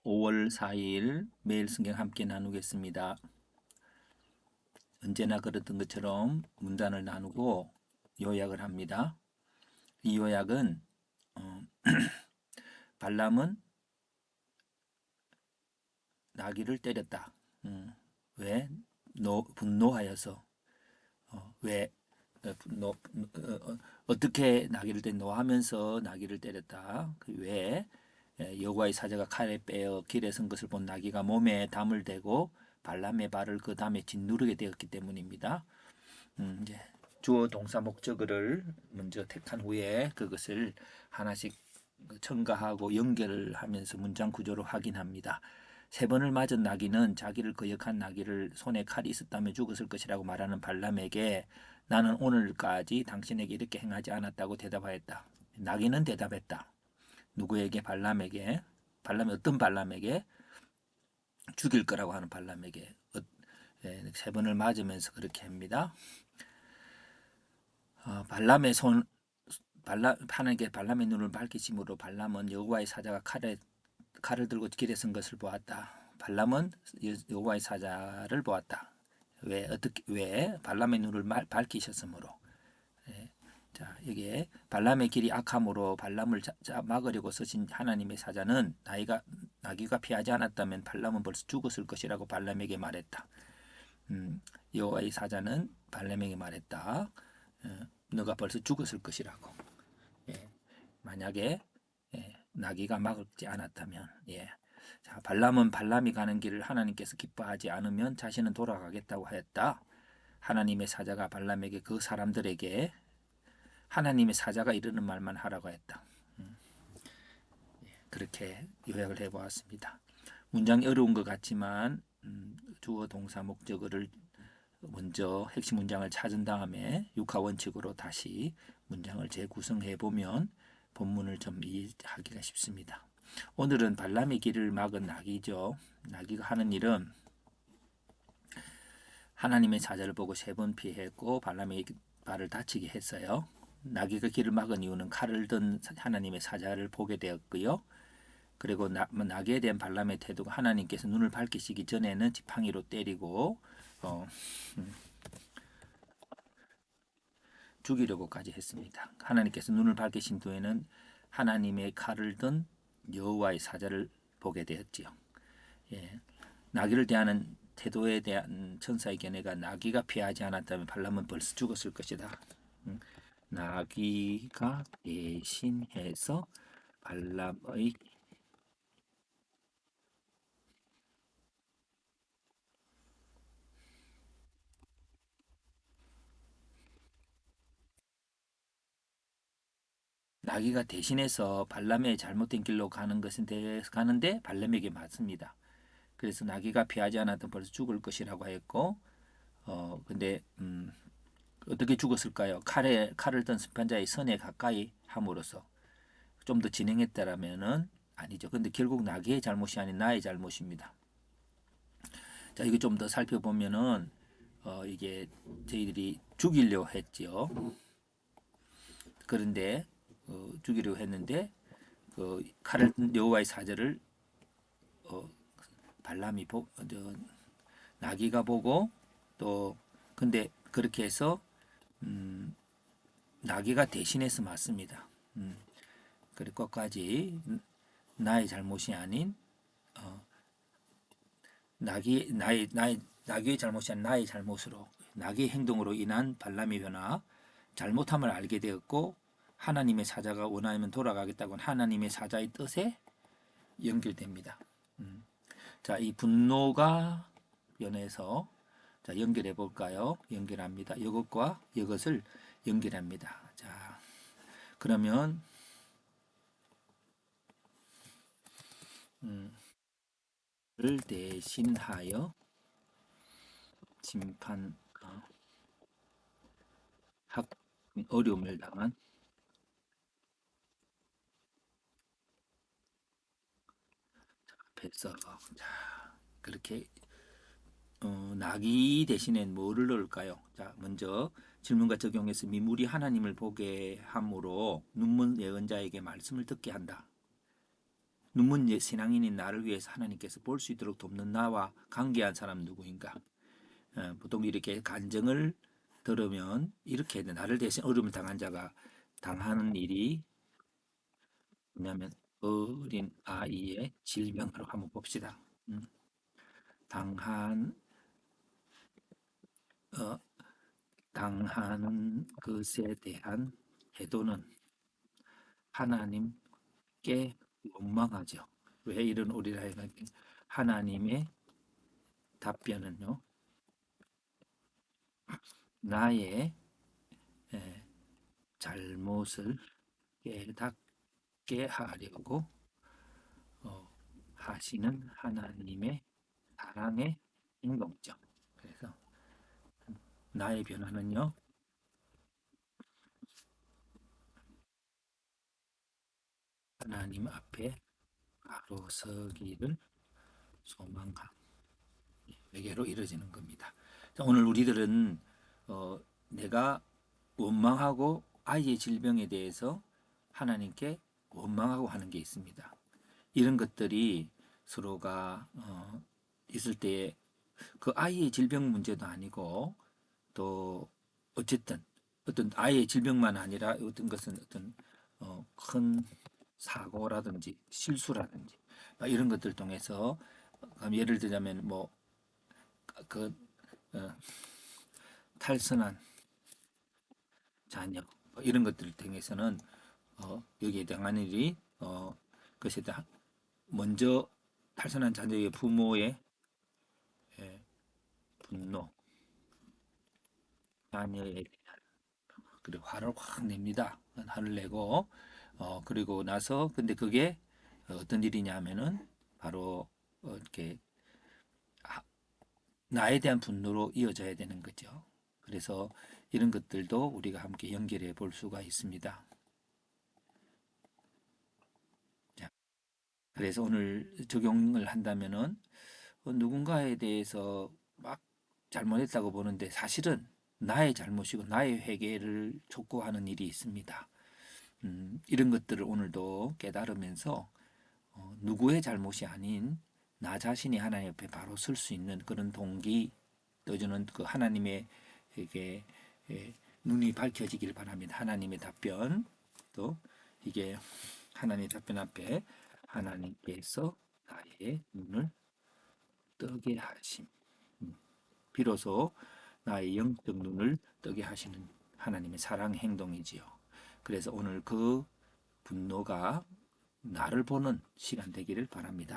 5월 4일 매일 성경 함께 나누겠습니다. 언제나 그랬던 것처럼 문단을 나누고 요약을 합니다. 이 요약은 발람은 나귀를 때렸다. 왜? 분노하여서. 왜? 어떻게 나귀를 노하면서 나귀를 때렸다. 그 왜? 여호와의 사자가 칼에 빼어 길에 선 것을 본 나귀가 몸에 담을 대고 발람의 발을 그 다음에 짓누르게 되었기 때문입니다. 이제 주어 동사 목적어를 먼저 택한 후에 그것을 하나씩 첨가하고 연결을 하면서 문장 구조로 확인합니다. 세 번을 맞은 나귀는 자기를 거역한 나귀를 손에 칼이 있었다면 죽었을 것이라고 말하는 발람에게 나는 오늘까지 당신에게 이렇게 행하지 않았다고 대답하였다. 나귀는 대답했다. 누구에게? 발람에게. 발람이 어떤 발람에게? 죽일 거라고 하는 발람에게. 세 번을 맞으면서 그렇게 합니다. 발람의 손 하나님께 발람의 눈을 밝히심으로 발람은 여호와의 사자가 칼을 들고 길에 선 것을 보았다. 발람은 여호와의 사자를 보았다. 왜 발람의 눈을 밝히셨으므로. 예. 자, 여기에 발람의 길이 악함으로 발람을 막으려고 쓰신 하나님의 사자는 나귀가 피하지 않았다면 발람은 벌써 죽었을 것이라고 발람에게 말했다. 여호와의 사자는 발람에게 말했다. 너가 벌써 죽었을 것이라고. 예. 만약에 나귀가 막지 않았다면. 예. 자, 발람은 발람이 가는 길을 하나님께서 기뻐하지 않으면 자신은 돌아가겠다고 하였다. 하나님의 사자가 발람에게 그 사람들에게 하나님의 사자가 이르는 말만 하라고 했다. 그렇게 요약을 해보았습니다. 문장이 어려운 것 같지만 주어 동사 목적어를 먼저 핵심 문장을 찾은 다음에 육하 원칙으로 다시 문장을 재구성해 보면 본문을 좀 이해하기가 쉽습니다. 오늘은 발람의 길을 막은 나귀죠. 나귀가 하는 일은 하나님의 사자를 보고 세 번 피했고 발람의 발을 다치게 했어요. 나귀가 길을 막은 이유는 칼을 든 하나님의 사자를 보게 되었고요. 그리고 나귀에 대한 발람의 태도가 하나님께서 눈을 밝히시기 전에는 지팡이로 때리고 죽이려고까지 했습니다. 하나님께서 눈을 밝히신 뒤에는 하나님의 칼을 든 여호와의 사자를 보게 되었지요. 예. 나귀를 대하는 태도에 대한 천사의 견해가 나귀가 피하지 않았다면 발람은 벌써 죽었을 것이다. 나귀가 대신해서 발람의 나귀가 대신해서 발람의 잘못된 길로 가는데 발람에게 맞습니다. 그래서 나귀가 피하지 않았던 벌써 죽을 것이라고 했고, 근데 어떻게 죽었을까요? 칼을 든 심판자의 선에 가까이 함으로써 좀 더 진행했다라면은 아니죠. 근데 결국 나귀의 잘못이 아닌 나의 잘못입니다. 자, 이거 좀 더 살펴보면은 이게 저희들이 죽이려 했죠. 그런데 죽이려 했는데 그 칼을 든 여호와의 사자를 발람이 나귀가 보고 또 근데 그렇게 해서 나귀가 대신해서 맞습니다. 그리고 끝까지 나의 잘못이 아닌 나귀의 잘못이 아닌 나의 잘못으로 나귀의 행동으로 인한 발람의 변화 잘못함을 알게 되었고 하나님의 사자가 원하면 돌아가겠다고 하나님의 사자의 뜻에 연결됩니다. 자, 이 분노가 변해서 자, 연결해 볼까요? 연결합니다. 이것과 이것을 연결합니다. 자, 그러면 를 대신하여 심판 학 어려움을 당한 앞에서 자, 그렇게 나귀 대신에 뭐를 넣을까요? 자, 먼저 질문과 적용해서 미물이 하나님을 보게 함으로 눈먼 예언자에게 말씀을 듣게 한다. 눈먼 신앙인인 나를 위해서 하나님께서 볼 수 있도록 돕는 나와 관계한 사람 누구인가? 보통 이렇게 간증을 들으면 이렇게 해야 돼. 나를 대신 어려움을 당한 자가 당하는 일이 뭐냐면 어린 아이의 질병으로 한번 봅시다. 음, 당한 어, 당하는 것에 대한 태도는 하나님께 원망하죠. 왜 이런 우리라 해가 하나님의 답변은요. 나의 에, 잘못을 깨닫게 하려고 어, 하시는 하나님의 사랑의 행동이죠. 그래서 나의 변화는요. 하나님 앞에 바로 서기를 소망함. 외계로 이루어지는 겁니다. 자, 오늘 우리들은 내가 원망하고 아이의 질병에 대해서 하나님께 원망하고 하는 게 있습니다. 이런 것들이 서로가 있을 때 그 아이의 질병 문제도 아니고 또 어쨌든 어떤 아이의 질병만 아니라 어떤 것은 어떤 큰 사고라든지 실수라든지 이런 것들 통해서 예를 들자면 뭐그 탈선한 자녀 이런 것들을 통해서는 여기에 당한 일이 그것에 대한 먼저 탈선한 자녀의 부모의 예, 분노, 자녀에 대한 그리고 화를 확 냅니다. 화를 내고 그리고 나서 근데 그게 어떤 일이냐면은 바로 이렇게 나에 대한 분노로 이어져야 되는 거죠. 그래서 이런 것들도 우리가 함께 연결해 볼 수가 있습니다. 자, 그래서 오늘 적용을 한다면은 누군가에 대해서 막 잘못했다고 보는데 사실은 나의 잘못이고 나의 회개를 촉구하는 일이 있습니다. 이런 것들을 오늘도 깨달으면서 누구의 잘못이 아닌 나 자신이 하나님 옆에 바로 설 수 있는 그런 동기 또저는 그 하나님의 이게 눈이 밝혀지길 바랍니다. 하나님의 답변 또 이게 하나님의 답변 앞에 하나님께서 나의 눈을 뜨게 하심. 비로소 나의 영적 눈을 뜨게 하시는 하나님의 사랑 행동이지요. 그래서 오늘 그 분노가 나를 보는 시간 되기를 바랍니다.